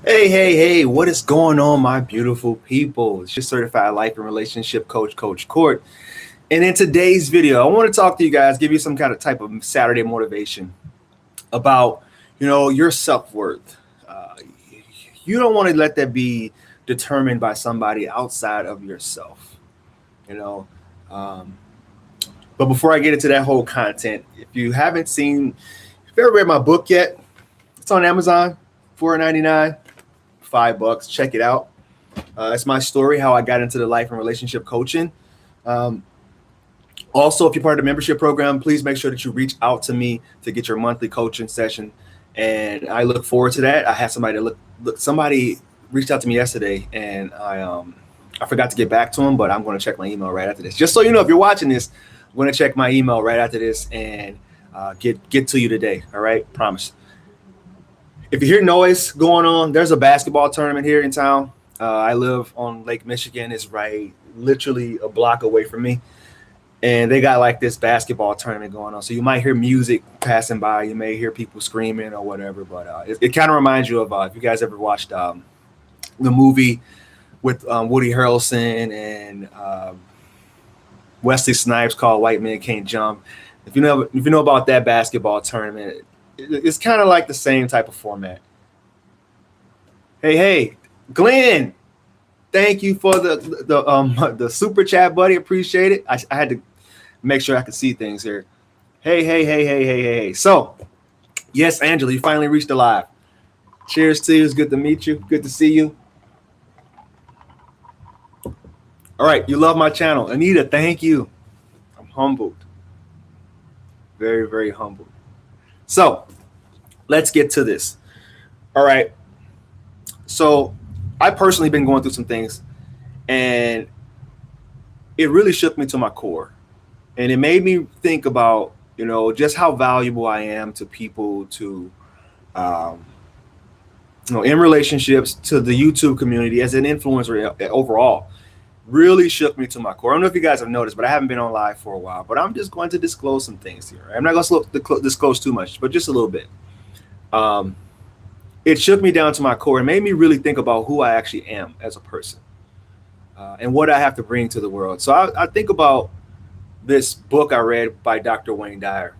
Hey, what is going on, my beautiful people? It's your certified life and relationship coach, Coach Court. And in today's video, I want to talk to you guys, give you some kind of type of Saturday motivation about, your self-worth. Uh, you don't want to let that be determined by somebody outside of yourself, you know. Um, but before I get into that whole content, if you ever read my book yet, it's on Amazon, $4.99. $5. Check it out. It's my story, how I got into the life and relationship coaching. Um, Also, if you're part of the membership program, please make sure that you reach out to me to get your monthly coaching session. And I look forward to that. I had somebody reached out to me yesterday, and I forgot to get back to him, but I'm going to check my email right after this. Just so you know, if you're watching this, I'm going to check my email right after this and get to you today. All right, promise. If you hear noise going on, there's a basketball tournament here in town. I live on Lake Michigan. It's literally a block away from me. And they got like this basketball tournament going on. So you might hear music passing by. You may hear people screaming or whatever. But it kind of reminds you of if you guys ever watched the movie with Woody Harrelson and Wesley Snipes called White Men Can't Jump. If you know about that basketball tournament, it's kind of like the same type of format. Hey, Glenn, thank you for the super chat, buddy. Appreciate it. I had to make sure I could see things here. Hey. So, yes, Angela, you finally reached the live. Cheers to you. It's good to meet you. Good to see you. All right, you love my channel. Anita, thank you. I'm humbled. Very, very humbled. So, let's get to this. All right. So, I personally been going through some things, and it really shook me to my core. And it made me think about, just how valuable I am to people, to, in relationships, to the YouTube community, as an influencer overall. Really shook me to my core. I don't know if you guys have noticed, but I haven't been on live for a while. But I'm just going to disclose some things here. I'm not going to disclose too much, but just a little bit. It shook me down to my core and made me really think about who I actually am as a person and what I have to bring to the world. So I think about this book I read by Dr. Wayne Dyer.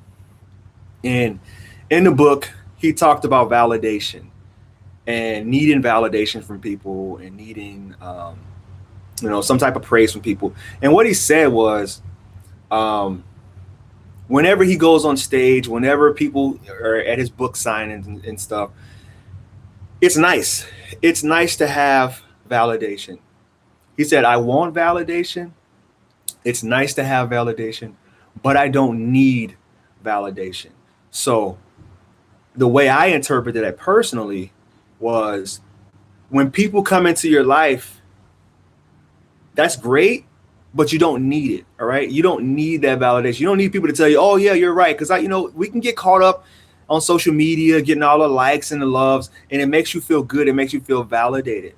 And in the book, he talked about validation and needing validation from people and needing, some type of praise from people. And what he said was, whenever he goes on stage, whenever people are at his book signings and stuff, it's nice. It's nice to have validation. He said, I want validation. It's nice to have validation, but I don't need validation. So the way I interpreted it personally was, when people come into your life, that's great, but you don't need it. All right. You don't need that validation. You don't need people to tell you, oh yeah, you're right. Cause we can get caught up on social media, getting all the likes and the loves, and it makes you feel good. It makes you feel validated.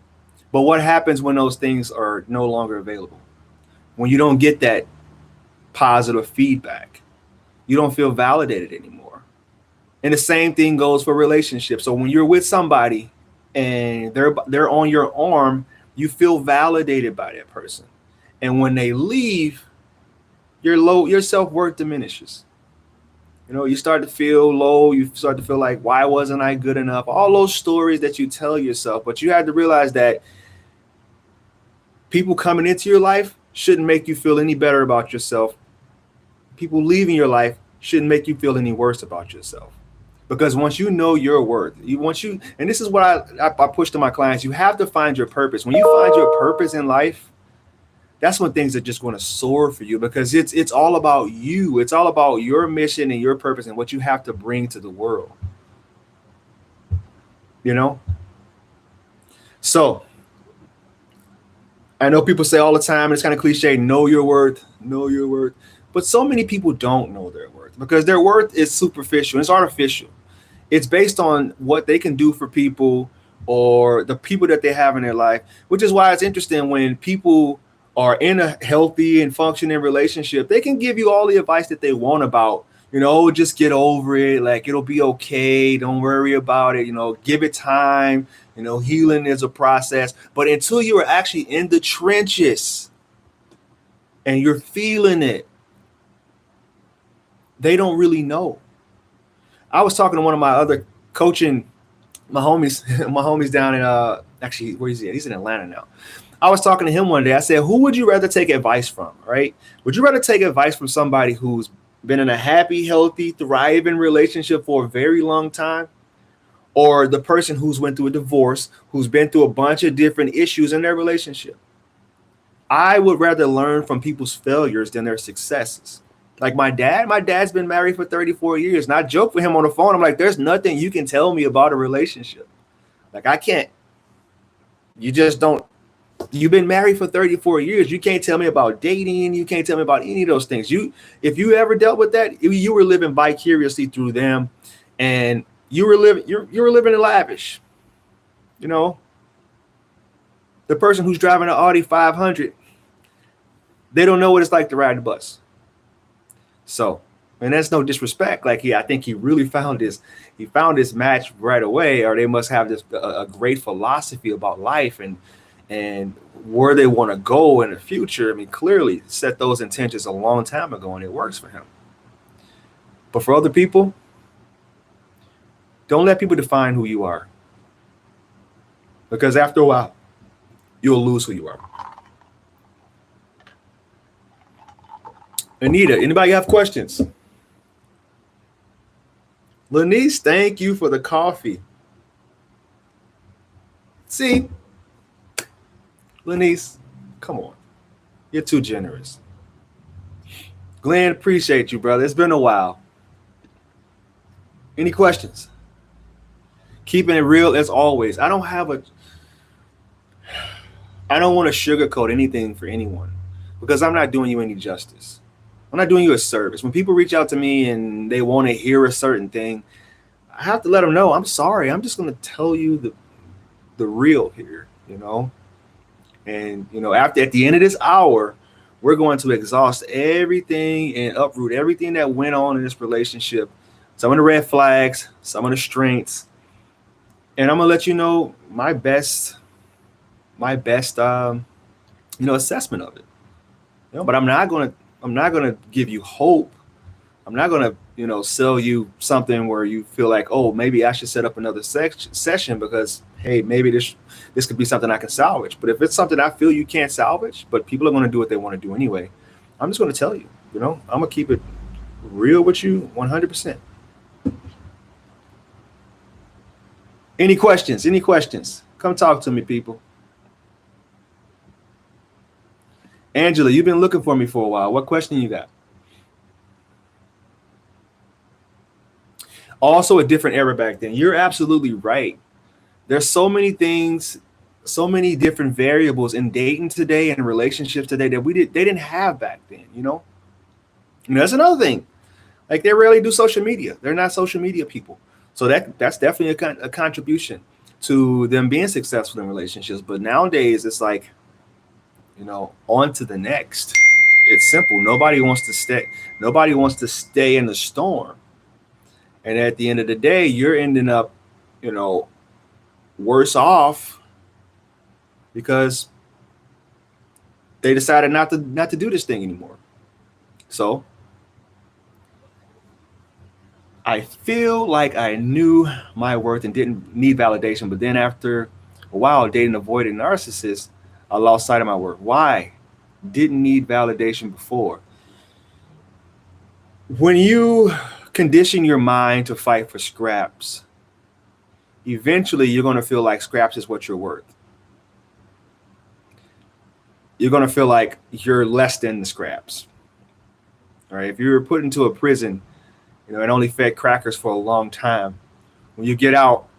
But what happens when those things are no longer available? When you don't get that positive feedback, you don't feel validated anymore. And the same thing goes for relationships. So when you're with somebody and they're on your arm, you feel validated by that person. And when they leave, your self-worth diminishes. You start to feel low. You start to feel like, why wasn't I good enough? All those stories that you tell yourself. But you have to realize that people coming into your life shouldn't make you feel any better about yourself. People leaving your life shouldn't make you feel any worse about yourself. Because once you know your worth, and this is what I push to my clients, you have to find your purpose. When you find your purpose in life, that's when things are just going to soar for you, because it's all about you. It's all about your mission and your purpose and what you have to bring to the world. So I know people say all the time, and it's kind of cliche, know your worth. But so many people don't know their worth, because their worth is superficial. It's artificial. It's based on what they can do for people or the people that they have in their life, which is why it's interesting when people are in a healthy and functioning relationship. They can give you all the advice that they want about just get over it. Like, it'll be okay. Don't worry about it. Give it time. Healing is a process. But until you are actually in the trenches and you're feeling it, they don't really know. I was talking to one of my other coaching, my homies down in actually, where is he at? He's in Atlanta now. I was talking to him one day. I said, who would you rather take advice from, right? Would you rather take advice from somebody who's been in a happy, healthy, thriving relationship for a very long time, or the person who's went through a divorce, who's been through a bunch of different issues in their relationship? I would rather learn from people's failures than their successes. Like my dad's been married for 34 years. And I joke with him on the phone. I'm like, there's nothing you can tell me about a relationship. Like, I can't. You just don't. You've been married for 34 years. You can't tell me about dating. You can't tell me about any of those things. If you ever dealt with that, you were living vicariously through them, and you were living in lavish. The person who's driving an Audi 500, they don't know what it's like to ride the bus. So, and that's no disrespect. Like, I think he really found this match right away, or they must have a great philosophy about life and where they want to go in the future. I mean, clearly set those intentions a long time ago, and it works for him. But for other people, don't let people define who you are, because after a while, you'll lose who you are. Anita, anybody have questions? Lanice, thank you for the coffee. See, Lanice, come on. You're too generous. Glenn, appreciate you, brother. It's been a while. Any questions? Keeping it real as always. I don't want to sugarcoat anything for anyone, because I'm not doing you any justice. I'm not doing you a service. When people reach out to me and they want to hear a certain thing, I have to let them know, I'm sorry. I'm just going to tell you the real here, And, at the end of this hour, we're going to exhaust everything and uproot everything that went on in this relationship. Some of the red flags, some of the strengths. And I'm going to let you know my best assessment of it. But I'm not going to give you hope. I'm not going to, sell you something where you feel like, oh, maybe I should set up another session because, hey, maybe this could be something I can salvage. But if it's something I feel you can't salvage, but people are going to do what they want to do anyway, I'm just going to tell you, I'm going to keep it real with you 100%. Any questions? Any questions? Come talk to me, people. Angela, you've been looking for me for a while. What question you got? Also a different era back then. You're absolutely right. There's so many things, so many different variables in dating today and relationships today that they didn't have back then, And that's another thing. Like, they rarely do social media. They're not social media people. So that's definitely a contribution to them being successful in relationships. But nowadays it's like, on to the next. It's simple. Nobody wants to stay in the storm. And at the end of the day, you're ending up, worse off because they decided not to do this thing anymore. So I feel like I knew my worth and didn't need validation. But then after a while dating avoidant narcissists, I lost sight of my worth. Why? Didn't need validation before. When you condition your mind to fight for scraps, eventually you're going to feel like scraps is what you're worth. You're going to feel like you're less than the scraps. All right. If you were put into a prison, and only fed crackers for a long time, when you get out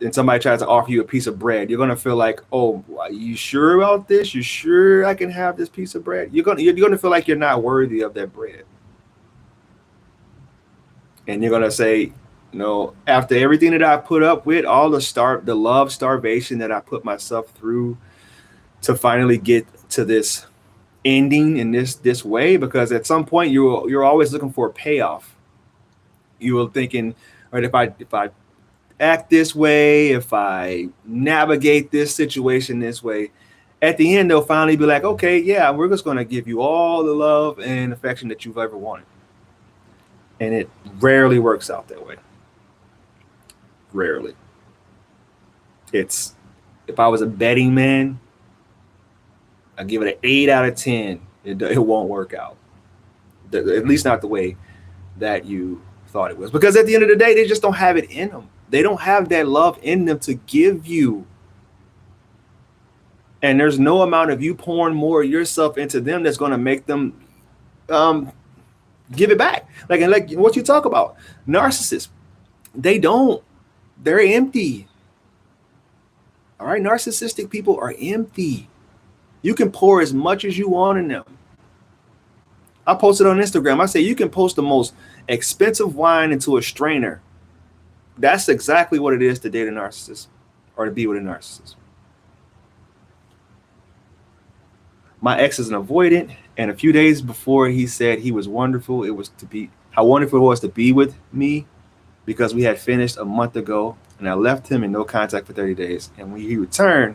and somebody tries to offer you a piece of bread, you're going to feel like, oh, are you sure about this? You sure I can have this piece of bread? You're going to feel like you're not worthy of that bread. And you're going to say, after everything that I put up with, all the love starvation that I put myself through to finally get to this ending in this way, because at some point you're always looking for a payoff. you were thinking, all right, if I act this way, if I navigate this situation this way, at the end they'll finally be like, okay, yeah, we're just going to give you all the love and affection that you've ever wanted. And it rarely works out that way. Rarely. It's, if I was a betting man, I give it an 8 out of 10. It won't work out. At least not the way that you thought it was. Because at the end of the day, they just don't have it in them. They don't have that love in them to give you. And there's no amount of you pouring more of yourself into them that's going to make them give it back. And like what you talk about, narcissists, they're empty. All right, narcissistic people are empty. You can pour as much as you want in them. I posted on Instagram. I say you can post the most expensive wine into a strainer. That's exactly what it is to date a narcissist or to be with a narcissist. My ex is an avoidant, and a few days before he said he was wonderful, how wonderful it was to be with me, because we had finished a month ago, and I left him in no contact for 30 days. And when he returned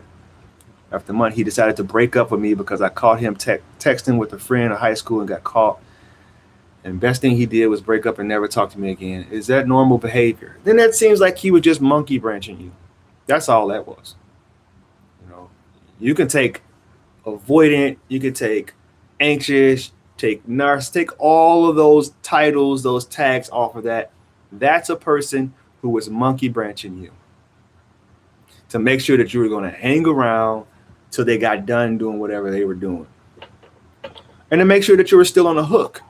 after a month, he decided to break up with me because I caught him texting with a friend in high school and got caught. And best thing he did was break up and never talk to me again. Is that normal behavior? Then that seems like he was just monkey branching you. That's all that was. You can take avoidant, you can take anxious, take narcissist, take all of those titles, those tags off of that. That's a person who was monkey branching you to make sure that you were going to hang around till they got done doing whatever they were doing, and to make sure that you were still on the hook.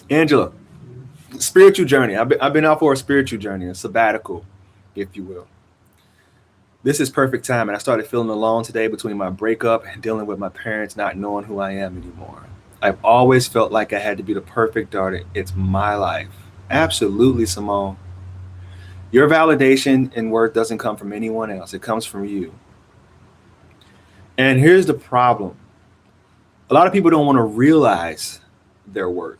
Angela, spiritual journey. I've been out for a spiritual journey, a sabbatical, if you will. This is perfect time, and I started feeling alone today between my breakup and dealing with my parents not knowing who I am anymore. I've always felt like I had to be the perfect daughter. It's my life. Absolutely, Simone. Your validation and worth doesn't come from anyone else. It comes from you. And here's the problem. A lot of people don't want to realize their worth.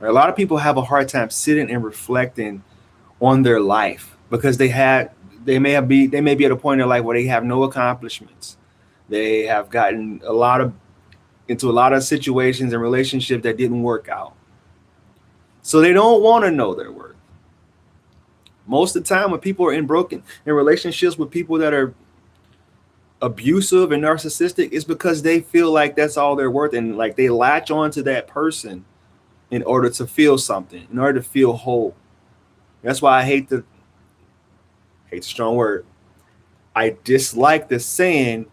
A lot of people have a hard time sitting and reflecting on their life because they may be at a point in their life where they have no accomplishments. They have gotten into a lot of situations and relationships that didn't work out. So they don't want to know their worth. Most of the time when people are in relationships with people that are abusive and narcissistic, it's because they feel like that's all they're worth, and like they latch on to that person in order to feel something, in order to feel whole. That's why I hate the strong word. I dislike the saying,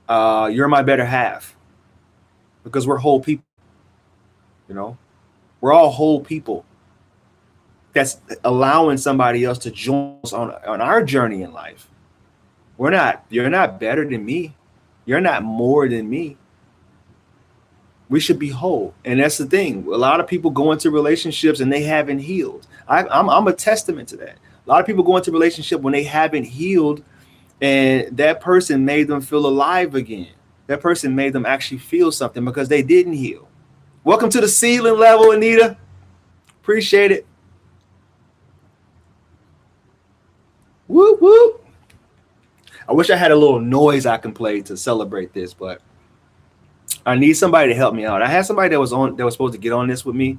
you're my better half, because we're whole people. We're all whole people. That's allowing somebody else to join us on our journey in life. You're not better than me. You're not more than me. We should be whole. And that's the thing. A lot of people go into relationships and they haven't healed. I'm a testament to that. A lot of people go into a relationship when they haven't healed, and that person made them feel alive again. That person made them actually feel something because they didn't heal. Welcome to the ceiling level, Anita. Appreciate it. Whoop, whoop. I wish I had a little noise I can play to celebrate this, but I need somebody to help me out. I had somebody that was supposed to get on this with me,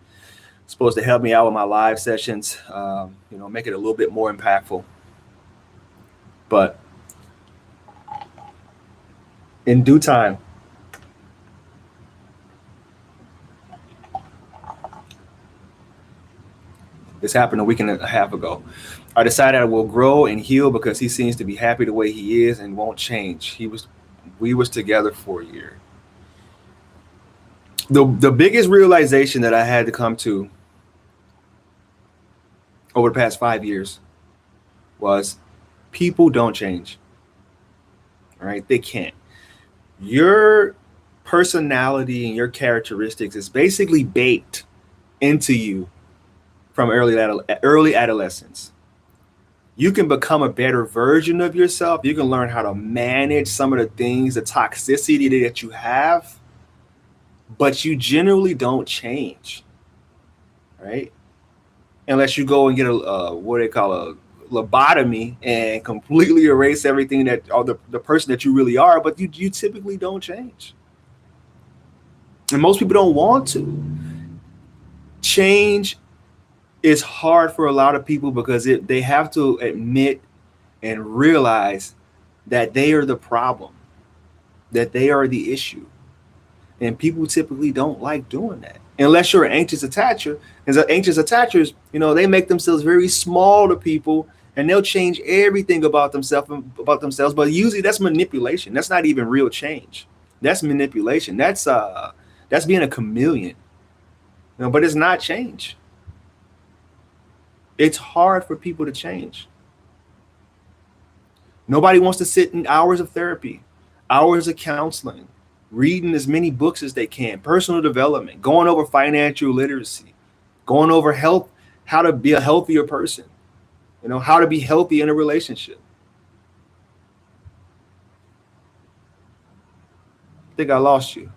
supposed to help me out with my live sessions, make it a little bit more impactful. But in due time, this happened a week and a half ago. I decided I will grow and heal because he seems to be happy the way he is and won't change. We was together for a year. The biggest realization that I had to come to over the past 5 years was people don't change. All right, they can't. Your personality and your characteristics is basically baked into you from early adolescence. You can become a better version of yourself. You can learn how to manage some of the things, the toxicity that you have, but you generally don't change, right? Unless you go and get a what they call a lobotomy and completely erase everything that, or the person that you really are, but you typically don't change. And most people don't want to. Change is hard for a lot of people because they have to admit and realize that they are the problem, that they are the issue. And people typically don't like doing that. Unless you're an anxious attacher. And the anxious attachers, they make themselves very small to people and they'll change everything about themselves. But usually that's manipulation. That's not even real change. That's manipulation. That's being a chameleon. But it's not change. It's hard for people to change. Nobody wants to sit in hours of therapy, hours of counseling, reading as many books as they can, personal development, going over financial literacy, going over health, how to be a healthier person, how to be healthy in a relationship. I think I lost you.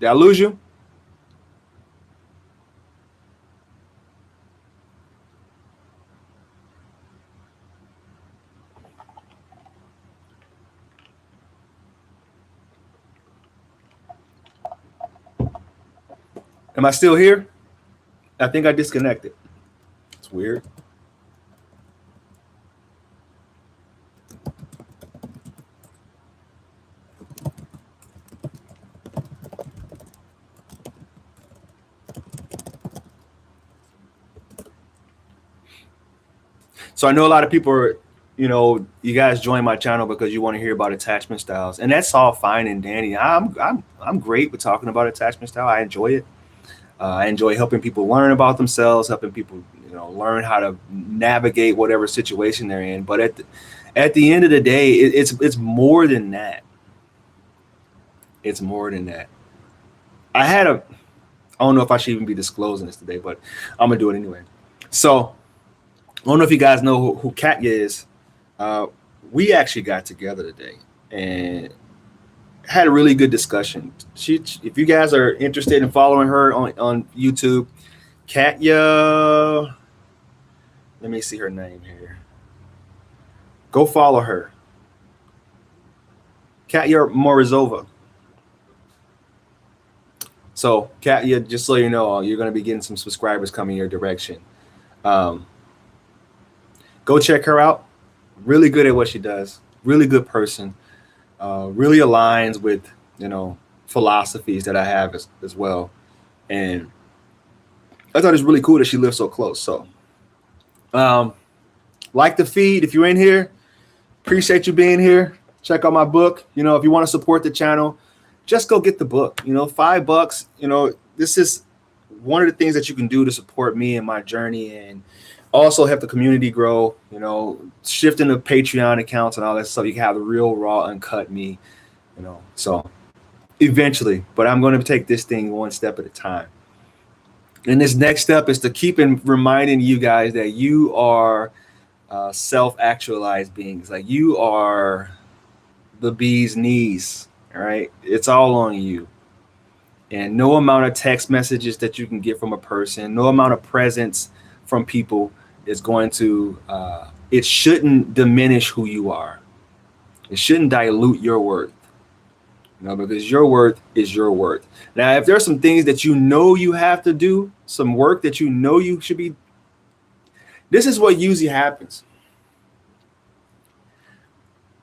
Did I lose you? Am I still here? I think I disconnected. It's weird. So I know a lot of people are, you guys join my channel because you want to hear about attachment styles, and that's all fine and dandy. I'm great with talking about attachment style. I enjoy it. I enjoy helping people learn about themselves, helping people, learn how to navigate whatever situation they're in. But at the end of the day, it's more than that. It's more than that. I don't know if I should even be disclosing this today, but I'm gonna do it anyway. So I don't know if you guys know who Katya is. We actually got together today and had a really good discussion. If you guys are interested in following her on YouTube, Katya, let me see her name here. Go follow her. Katya Morozova. So Katya, just so you know, you're going to be getting some subscribers coming your direction. Go check her out. Really good at what she does. Really good person. Really aligns with, philosophies that I have as well. And I thought it was really cool that she lives so close. So like the feed. If you're in here, appreciate you being here. Check out my book. If you want to support the channel, just go get the book. $5. This is one of the things that you can do to support me in my journey and also help the community grow, shifting the Patreon accounts and all that stuff. You can have the real raw uncut me, so eventually, but I'm going to take this thing one step at a time. And this next step is to keep reminding you guys that you are self-actualized beings. Like, you are the bee's knees. All right. It's all on you. And no amount of text messages that you can get from a person, no amount of presence from people is going to, it shouldn't diminish who you are. It shouldn't dilute your worth, because your worth is your worth. Now, if there's some things that you have to do, some work that you should be, this is what usually happens.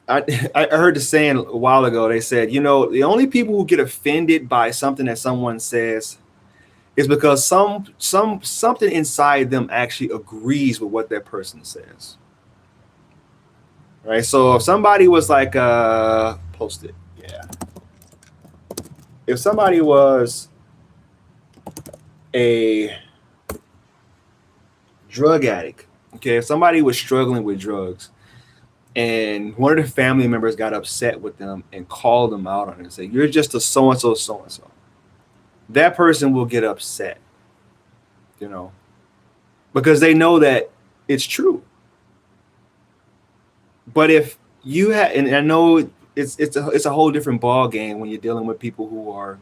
I heard the saying a while ago. They said, the only people who get offended by something that someone says is because something inside them actually agrees with what that person says. Right? So if somebody was like, post it. Yeah. If somebody was a drug addict, okay, if somebody was struggling with drugs and one of the family members got upset with them and called them out on it and said, you're just a so-and-so, so-and-so, that person will get upset, because they know that it's true. But if you have, and I know it's a whole different ball game when you're dealing with people who are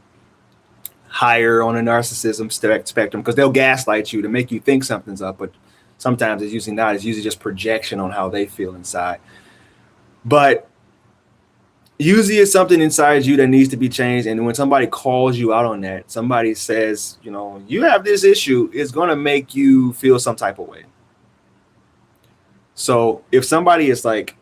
higher on a narcissism spectrum, because they'll gaslight you to make you think something's up, but sometimes it's usually not. It's usually just projection on how they feel inside. But usually it's something inside you that needs to be changed. And when somebody calls you out on that, somebody says, you know, you have this issue, it's going to make you feel some type of way. So if somebody is like,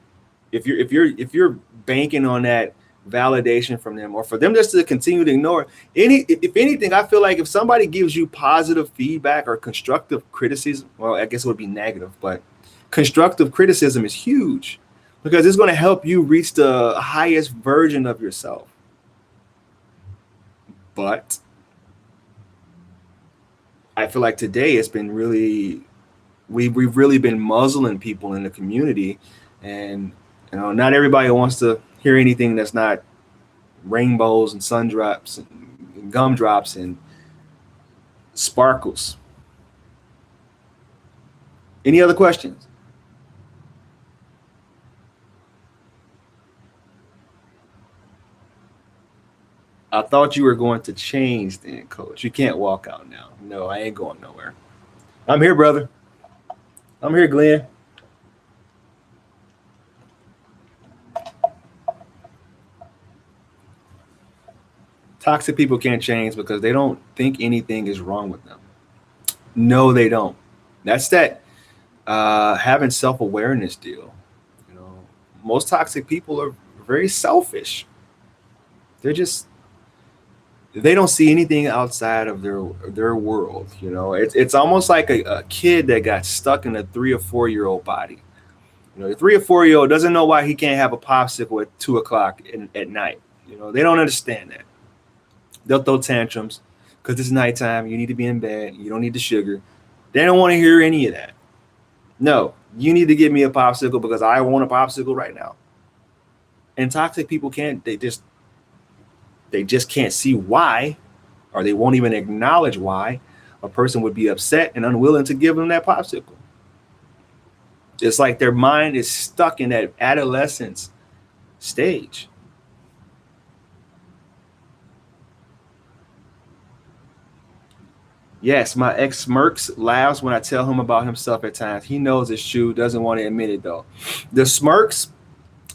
if you're banking on that validation from them, or for them just to continue to ignore if anything, I feel like if somebody gives you positive feedback or constructive criticism, well, I guess it would be negative, but constructive criticism is huge, because it's going to help you reach the highest version of yourself. But I feel like today it's been really, we've really been muzzling people in the community, and you know, not everybody wants to hear anything that's not rainbows and sun drops and gumdrops and sparkles. Any other questions? I thought you were going to change then, Coach. You can't walk out now. No, I ain't going nowhere. I'm here, brother. I'm here, Glenn. Toxic people can't change because they don't think anything is wrong with them. No, they don't. That's that having self-awareness deal. You know, most toxic people are very selfish. They don't see anything outside of their world. You know, it's almost like a kid that got stuck in a 3 or 4 year old body. You know, the 3 or 4 year old doesn't know why he can't have a popsicle at 2 o'clock at night. You know, they don't understand that. They'll throw tantrums because it's nighttime. You need to be in bed. You don't need the sugar. They don't want to hear any of that. No, you need to give me a popsicle because I want a popsicle right now. And toxic people can't. They just can't see why, or they won't even acknowledge why a person would be upset and unwilling to give them that popsicle. It's like their mind is stuck in that adolescence stage. Yes, my ex smirks, laughs when I tell him about himself at times. He knows it's true, doesn't want to admit it though. The smirks,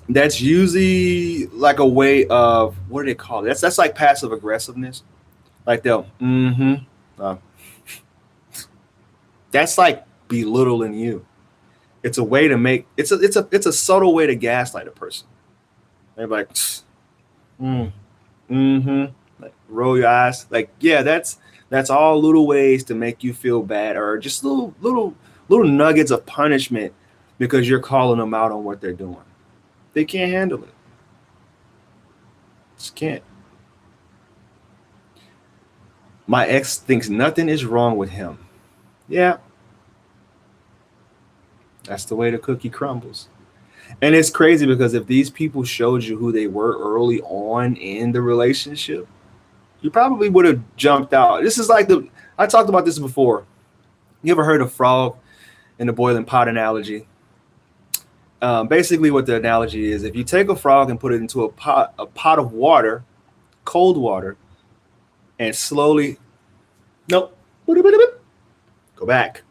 that's usually like a way of, what do they call it? That's like passive aggressiveness. Like they'll, that's like belittling you. It's a way to make, it's a subtle way to gaslight a person. They're like, like roll your eyes. Like, yeah, that's all little ways to make you feel bad, or just little nuggets of punishment because you're calling them out on what they're doing. They can't handle it. Just can't. My ex thinks nothing is wrong with him. Yeah. That's the way the cookie crumbles. And it's crazy because if these people showed you who they were early on in the relationship, you probably would have jumped out. This is like I talked about this before. You ever heard of frog in the boiling pot analogy? Basically what the analogy is, if you take a frog and put it into a pot of water, cold water, and slowly, nope, go back.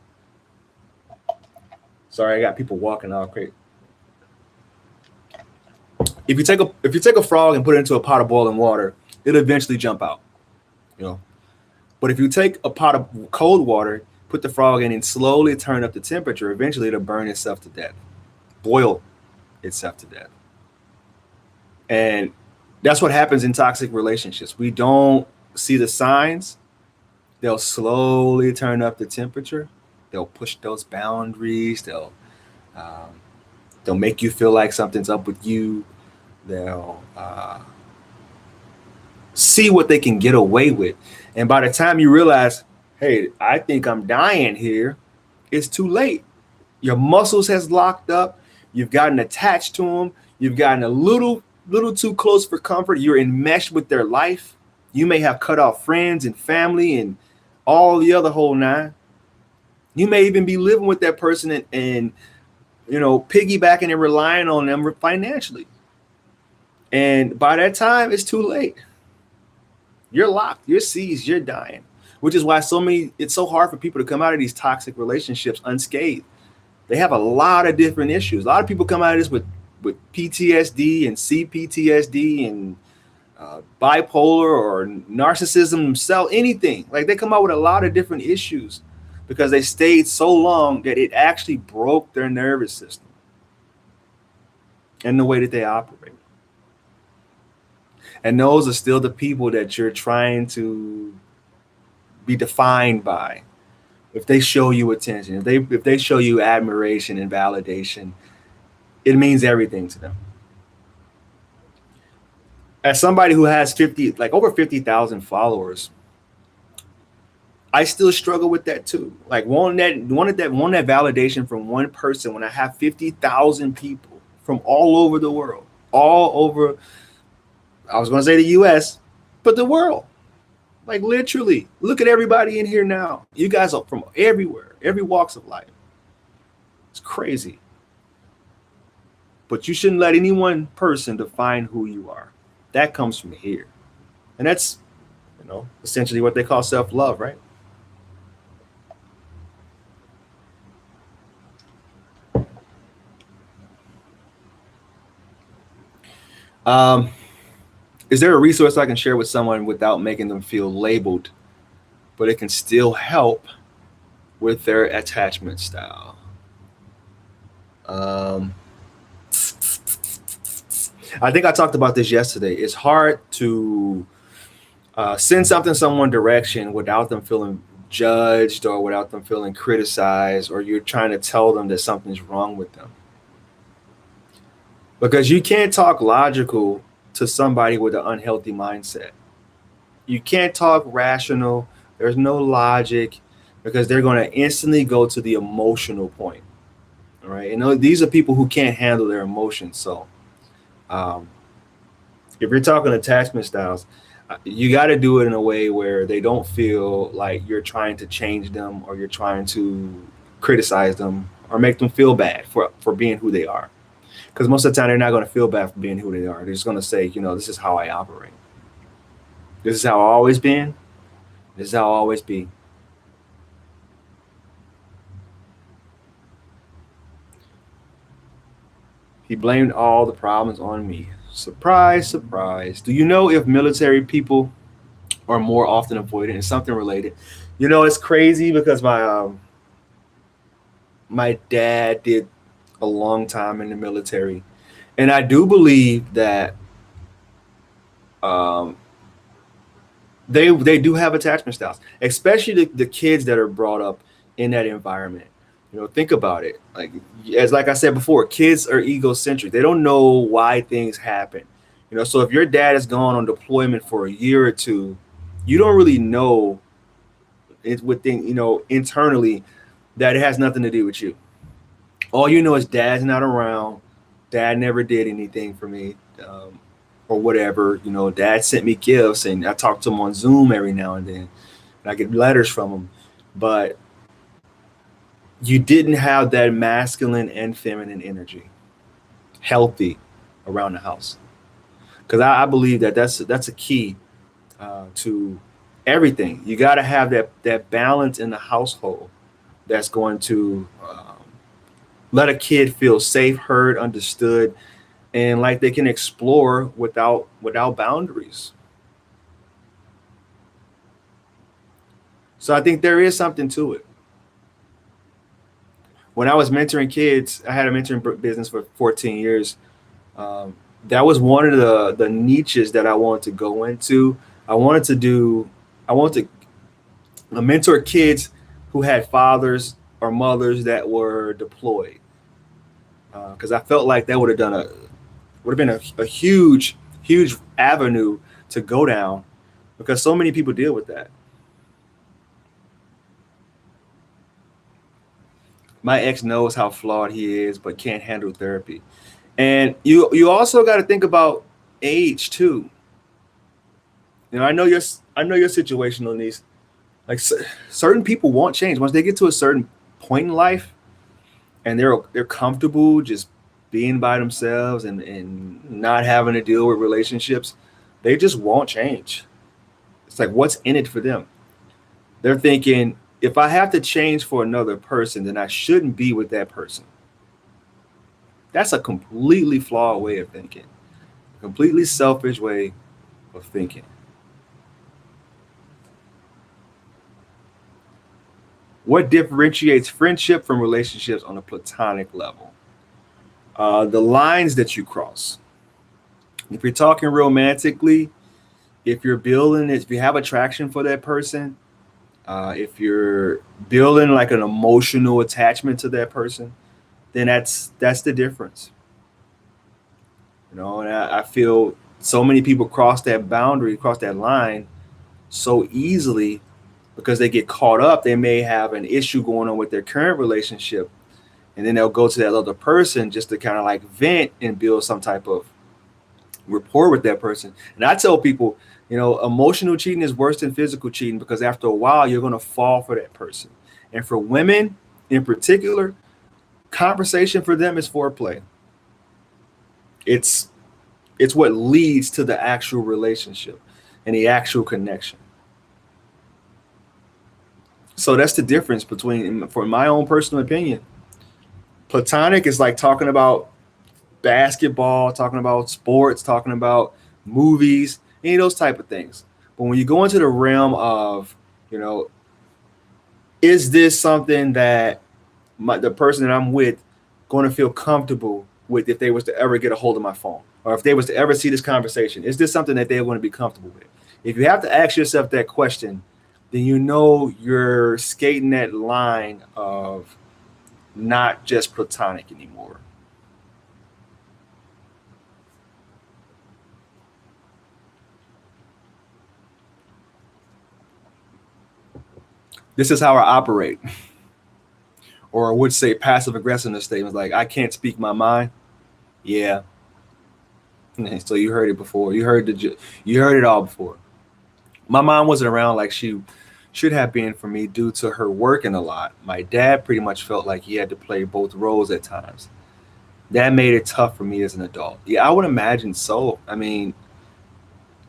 Sorry, I got people walking all crazy. If you take a frog and put it into a pot of boiling water, it'll eventually jump out, you know. But if you take a pot of cold water, put the frog in and slowly turn up the temperature, eventually it'll burn itself to death, boil itself to death. And that's what happens in toxic relationships. We don't see the signs. They'll slowly turn up the temperature. They'll push those boundaries. They'll make you feel like something's up with you. They'll see what they can get away with. And by the time you realize, hey, I think I'm dying here, it's too late. Your muscles has locked up. You've gotten attached to them. You've gotten a little too close for comfort. You're enmeshed with their life. You may have cut off friends and family and all the other whole nine. You may even be living with that person and piggybacking and relying on them financially. And by that time, it's too late. You're locked, you're seized, you're dying. Which is why it's so hard for people to come out of these toxic relationships unscathed. They have a lot of different issues. A lot of people come out of this with PTSD and CPTSD and bipolar or narcissism themselves, anything. Like, they come out with a lot of different issues because they stayed so long that it actually broke their nervous system and the way that they operate. And those are still the people that you're trying to be defined by. If they show you attention, if they show you admiration and validation, it means everything to them. As somebody who has over 50,000 followers, I still struggle with that too. Like, wanting that validation from one person when I have 50,000 people from all over the world, all over, I was going to say the US, but the world. Like, literally, look at everybody in here now. You guys are from everywhere, every walks of life. It's crazy. But you shouldn't let any one person define who you are. That comes from here. And that's, essentially what they call self-love, right? Is there a resource I can share with someone without making them feel labeled, but it can still help with their attachment style? I think I talked about this yesterday. It's hard to send something someone direction without them feeling judged or without them feeling criticized, or you're trying to tell them that something's wrong with them. Because you can't talk logical to somebody with an unhealthy mindset. You can't talk rational. There's no logic, because they're going to instantly go to the emotional point. All right. These are people who can't handle their emotions. So if you're talking attachment styles, you got to do it in a way where they don't feel like you're trying to change them, or you're trying to criticize them or make them feel bad for being who they are. Because most of the time, they're not going to feel bad for being who they are. They're just going to say, this is how I operate. This is how I've always been. This is how I'll always be. He blamed all the problems on me. Surprise, surprise. Do you know if military people are more often avoidant? It's something related. It's crazy because my dad did a long time in the military, and I do believe that they do have attachment styles, especially the kids that are brought up in that environment. Think about it. Like I said before, kids are egocentric. They don't know why things happen. So if your dad has gone on deployment for a year or two, you don't really know it within, internally, that it has nothing to do with you. All you know is dad's not around. Dad never did anything for me, or whatever. Dad sent me gifts, and I talk to him on Zoom every now and then, and I get letters from him. But you didn't have that masculine and feminine energy healthy around the house. Because I believe that's a key to everything. You got to have that balance in the household that's going to let a kid feel safe, heard, understood, and like they can explore without boundaries. So I think there is something to it. When I was mentoring kids, I had a mentoring business for 14 years. That was one of the niches that I wanted to go into. I wanted to mentor kids who had fathers or mothers that were deployed, because I felt like that would have been a huge avenue to go down, because so many people deal with that. My ex knows how flawed he is, but can't handle therapy. And you also got to think about age too. I know your situation on these. Like, certain people won't change once they get to a certain point in life. and they're comfortable just being by themselves and not having to deal with relationships, they just won't change. It's like, what's in it for them? They're thinking, if I have to change for another person, then I shouldn't be with that person. That's a completely flawed way of thinking, a completely selfish way of thinking. What differentiates friendship from relationships on a platonic level? The lines that you cross. If you're talking romantically, if you're building it, if you have attraction for that person, if you're building like an emotional attachment to that person, then that's the difference. And I feel so many people cross that boundary, cross that line so easily because they get caught up. They may have an issue going on with their current relationship, and then they'll go to that other person just to kind of like vent and build some type of rapport with that person. And I tell people, emotional cheating is worse than physical cheating, because after a while you're going to fall for that person. And for women in particular, conversation for them is foreplay. It's what leads to the actual relationship and the actual connection. So that's the difference between, for my own personal opinion, platonic is like talking about basketball, talking about sports, talking about movies, any of those type of things. But when you go into the realm of, is this something that the person that I'm with going to feel comfortable with if they was to ever get a hold of my phone, or if they was to ever see this conversation? Is this something that they're going to be comfortable with? If you have to ask yourself that question, then you're skating that line of not just platonic anymore. This is how I operate. Or I would say passive aggressiveness statements like, I can't speak my mind. Yeah. So you heard it before. You heard it all before. My mom wasn't around like she should have been for me due to her working a lot. My dad pretty much felt like he had to play both roles at times. That made it tough for me as an adult. Yeah, I would imagine so. I mean,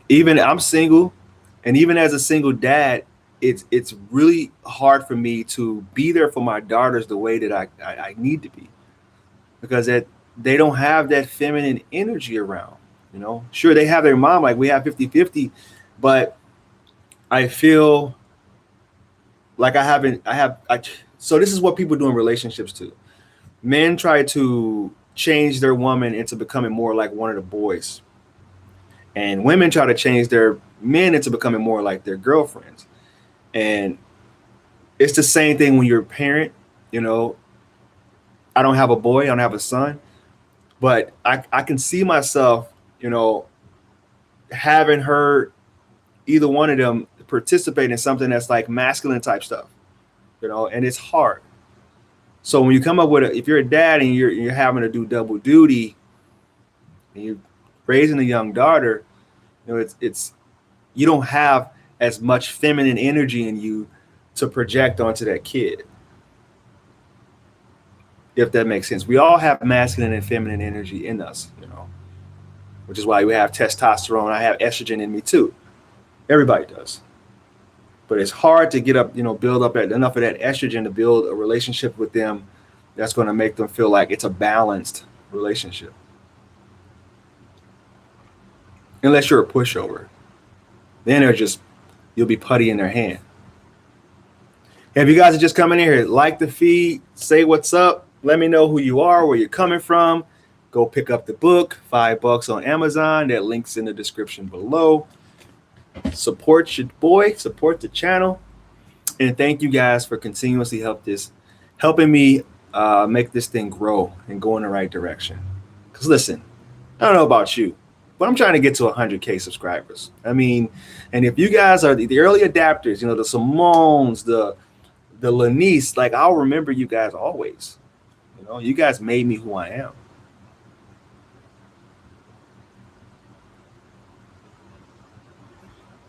even I'm single, and even as a single dad, it's really hard for me to be there for my daughters the way that I need to be, because they don't have that feminine energy around. Sure, they have their mom, like we have 50-50, but I feel like so this is what people do in relationships too. Men try to change their woman into becoming more like one of the boys, and women try to change their men into becoming more like their girlfriends. And it's the same thing when you're a parent. I don't have a boy, I don't have a son, but I can see myself, having her, either one of them, participate in something that's like masculine type stuff, and it's hard. So when you come up with if you're a dad and you're having to do double duty and you're raising a young daughter, it's you don't have as much feminine energy in you to project onto that kid. If that makes sense. We all have masculine and feminine energy in us, which is why we have testosterone. I have estrogen in me too. Everybody does. But it's hard to get up, build up enough of that estrogen to build a relationship with them that's going to make them feel like it's a balanced relationship. Unless you're a pushover. Then you'll be putty in their hand. If you guys are just coming in here, like the feed, say what's up, let me know who you are, where you're coming from. Go pick up the book, $5 on Amazon. That link's in the description below. Support your boy, support the channel, and thank you guys for continuously helping me make this thing grow and go in the right direction. Because listen, I don't know about you, but I'm trying to get to 100K subscribers. I mean, and if you guys are the early adapters, the Simones, the Lanice, like, I'll remember you guys always. You guys made me who I am.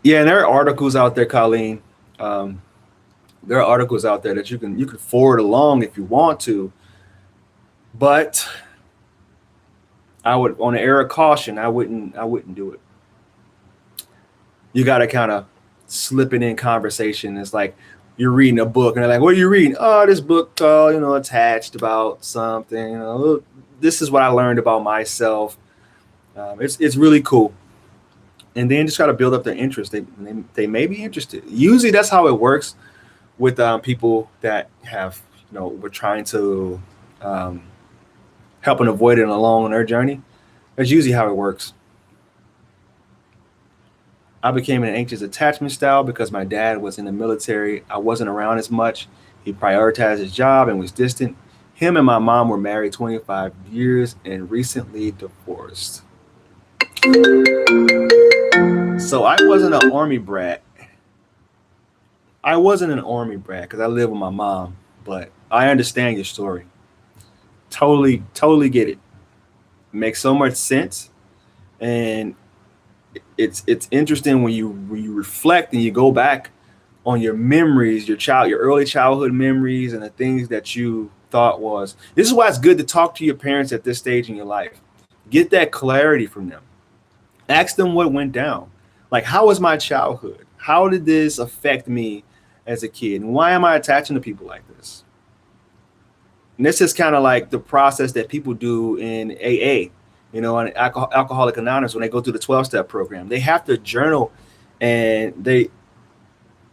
Yeah, and there are articles out there, Colleen. There are articles out there that you can forward along if you want to. But I would, on the air of caution, I wouldn't do it. You got to kind of slip it in conversation. It's like you're reading a book and they're like, what are you reading? Oh, this book called, Attached, about something. This is what I learned about myself. It's really cool. And then just got to build up their interest. They may be interested. Usually that's how it works with people that have, we're trying to help an avoidant along on their journey. That's usually how it works. I became an anxious attachment style because my dad was in the military. I wasn't around as much. He prioritized his job and was distant. Him and my mom were married 25 years and recently divorced. So I wasn't an army brat. Because I live with my mom, but I understand your story. Totally get it. Makes so much sense. And it's interesting when you reflect and you go back on your memories, your early childhood memories, and the things that you thought was. This is why it's good to talk to your parents at this stage in your life. Get that clarity from them. Ask them what went down. Like, how was my childhood? How did this affect me as a kid? And why am I attaching to people like this? And this is kind of like the process that people do in AA, and Alcoholic Anonymous, when they go through the 12-step program. They have to journal, and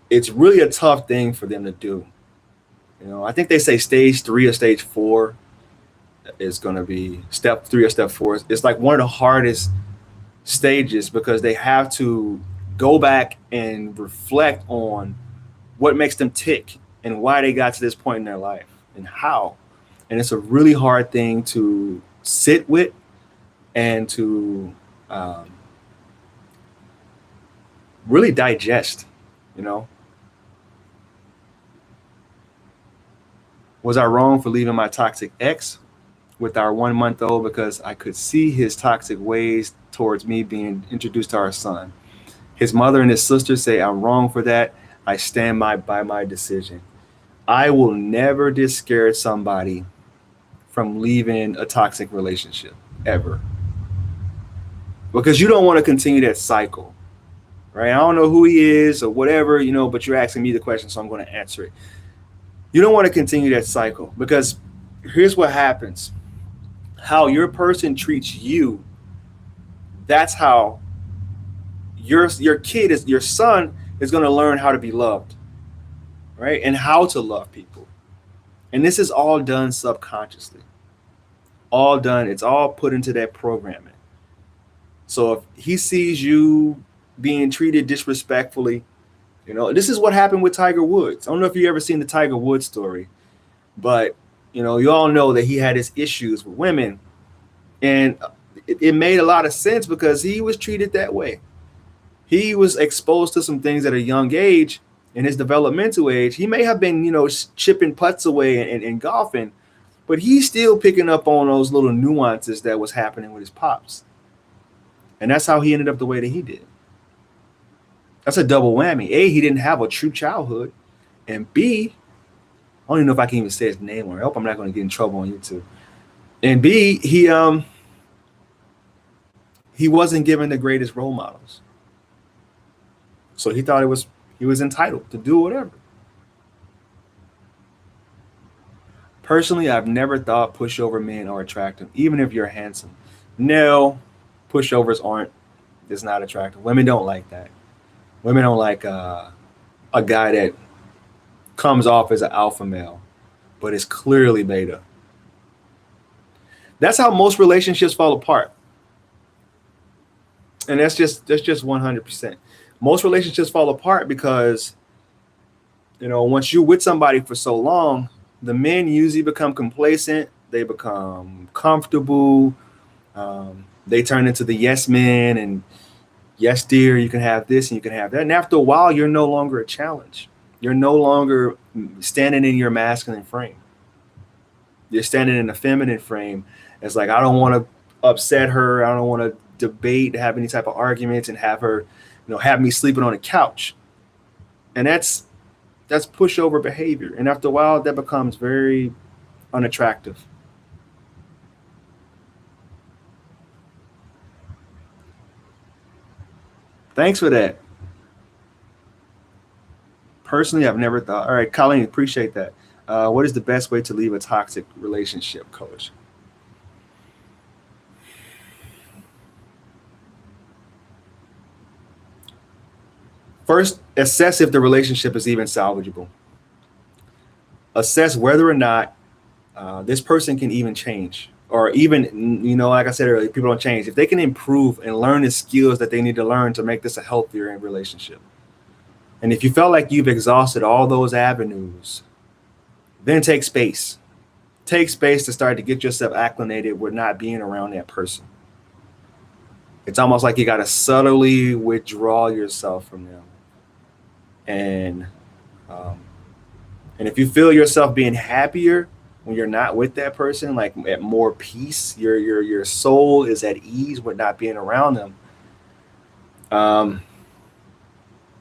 it's really a tough thing for them to do. I think they say stage 3 or stage 4 is going to be step 3 or step 4. It's like one of the hardest stages because they have to go back and reflect on what makes them tick and why they got to this point in their life and how. And it's a really hard thing to sit with and to really digest, Was I wrong for leaving my toxic ex with our 1-month-old because I could see his toxic ways towards me being introduced to our son? His mother and his sister say I'm wrong for that. I stand by my decision. I will never discourage somebody from leaving a toxic relationship, ever. Because you don't want to continue that cycle, right? I don't know who he is or whatever, but you're asking me the question, so I'm going to answer it. You don't want to continue that cycle because here's what happens. How your person treats you, that's how your son is going to learn how to be loved, right? And how to love people. And this is all done subconsciously. It's all put into that programming. So if he sees you being treated disrespectfully, this is what happened with Tiger Woods. I don't know if you ever seen the Tiger Woods story, but you all know that he had his issues with women, and it made a lot of sense because he was treated that way. He was exposed to some things at a young age. In his developmental age, he may have been, chipping putts away and golfing, but he's still picking up on those little nuances that was happening with his pops. And that's how he ended up the way that he did. That's a double whammy. A, he didn't have a true childhood. And B, I don't even know if I can even say his name, or I hope I'm not going to get in trouble on YouTube. And B, he wasn't given the greatest role models. So he thought he was entitled to do whatever. Personally, I've never thought pushover men are attractive, even if you're handsome. No, pushovers it's not attractive. Women don't like that. Women don't like a guy that comes off as an alpha male, but is clearly beta. That's how most relationships fall apart. And that's just 100%. Most relationships fall apart because, once you're with somebody for so long, the men usually become complacent. They become comfortable. They turn into the yes men and yes, dear, you can have this and you can have that. And after a while, you're no longer a challenge. You're no longer standing in your masculine frame. You're standing in a feminine frame. It's like, I don't want to upset her. I don't want to debate, have any type of arguments, and have her, have me sleeping on a couch. And that's pushover behavior. And after a while, that becomes very unattractive. Thanks for that. Personally, I've never thought. All right, Colleen, appreciate that. What is the best way to leave a toxic relationship, coach? First, assess if the relationship is even salvageable. Assess whether or not this person can even change, or even, like I said earlier, people don't change. If they can improve and learn the skills that they need to learn to make this a healthier relationship. And if you felt like you've exhausted all those avenues, then take space. Take space to start to get yourself acclimated with not being around that person. It's almost like you got to subtly withdraw yourself from them. And if you feel yourself being happier when you're not with that person, like at more peace, your soul is at ease with not being around them,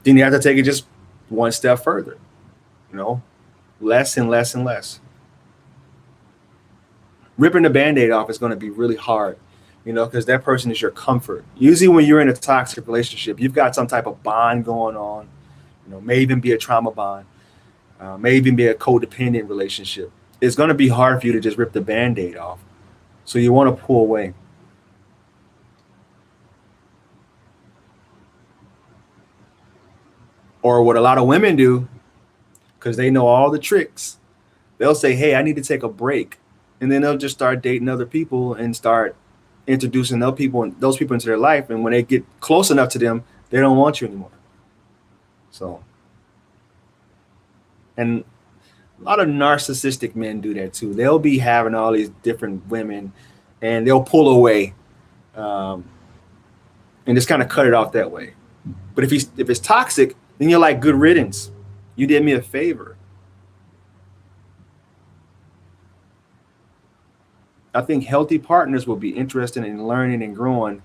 then you have to take it just one step further, less and less and less. Ripping the Band-Aid off is going to be really hard, because that person is your comfort. Usually when you're in a toxic relationship, you've got some type of bond going on, may even be a trauma bond, may even be a codependent relationship. It's going to be hard for you to just rip the Band-Aid off. So you want to pull away. Or what a lot of women do, because they know all the tricks, they'll say, hey, I need to take a break. And then they'll just start dating other people and start introducing those people into their life. And when they get close enough to them, they don't want you anymore. So, and a lot of narcissistic men do that too. They'll be having all these different women and they'll pull away and just kind of cut it off that way. But if it's toxic, then you're like, good riddance. You did me a favor. I think healthy partners will be interested in learning and growing,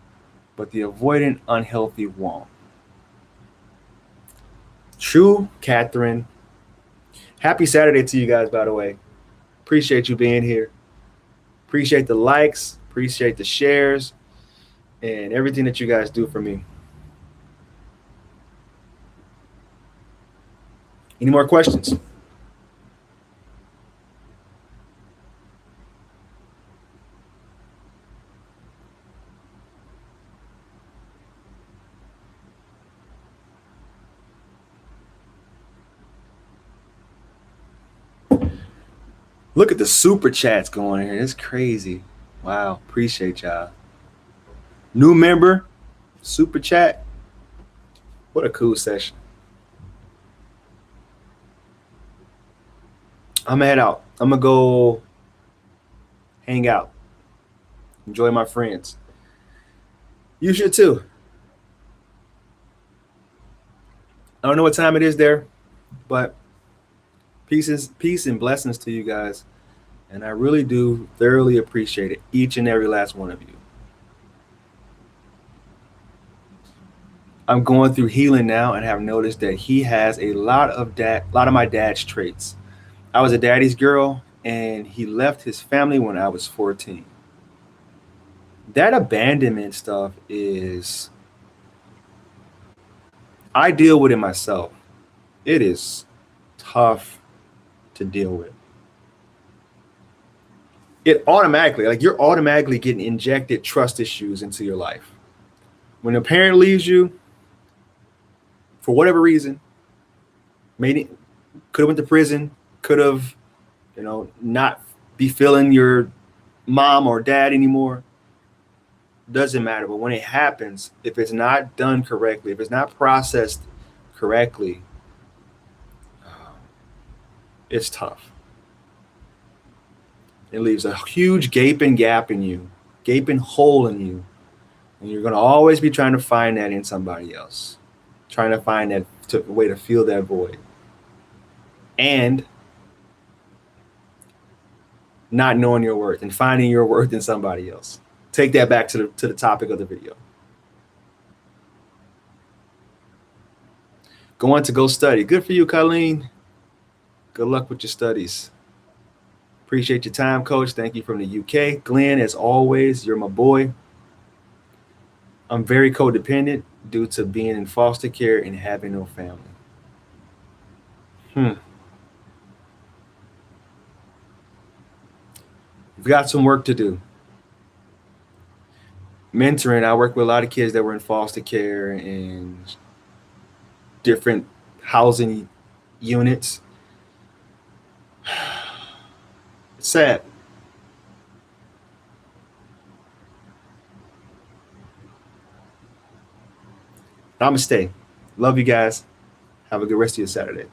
but the avoidant, unhealthy won't. True, Catherine. Happy Saturday to you guys, by the way. Appreciate you being here. Appreciate the likes, appreciate the shares, and everything that you guys do for me. Any more questions? Look at the super chats going here. It's crazy. Wow. Appreciate y'all. New member, super chat. What a cool session. I'm gonna head out. I'm gonna go hang out. Enjoy my friends. You should too. I don't know what time it is there, but peace and blessings to you guys. And I really do thoroughly appreciate it, each and every last one of you. I'm going through healing now and have noticed that he has a lot of my dad's traits. I was a daddy's girl and he left his family when I was 14. That abandonment stuff is, I deal with it myself. It is tough to deal with. It automatically, like you're automatically getting injected trust issues into your life. When a parent leaves you, for whatever reason, could have went to prison, could have, not be feeling your mom or dad anymore. Doesn't matter. But when it happens, if it's not done correctly, if it's not processed correctly, it's tough. It leaves a huge gaping gap in you, gaping hole in you. And you're going to always be trying to find that in somebody else, trying to find that way to fill that void. And not knowing your worth and finding your worth in somebody else. Take that back to the topic of the video. Going to go study. Good for you, Colleen. Good luck with your studies. Appreciate your time, Coach. Thank you from the UK. Glenn, as always, you're my boy. I'm very codependent due to being in foster care and having no family. We've got some work to do. Mentoring, I work with a lot of kids that were in foster care and different housing units. It's sad. Namaste. Love you guys. Have a good rest of your Saturday.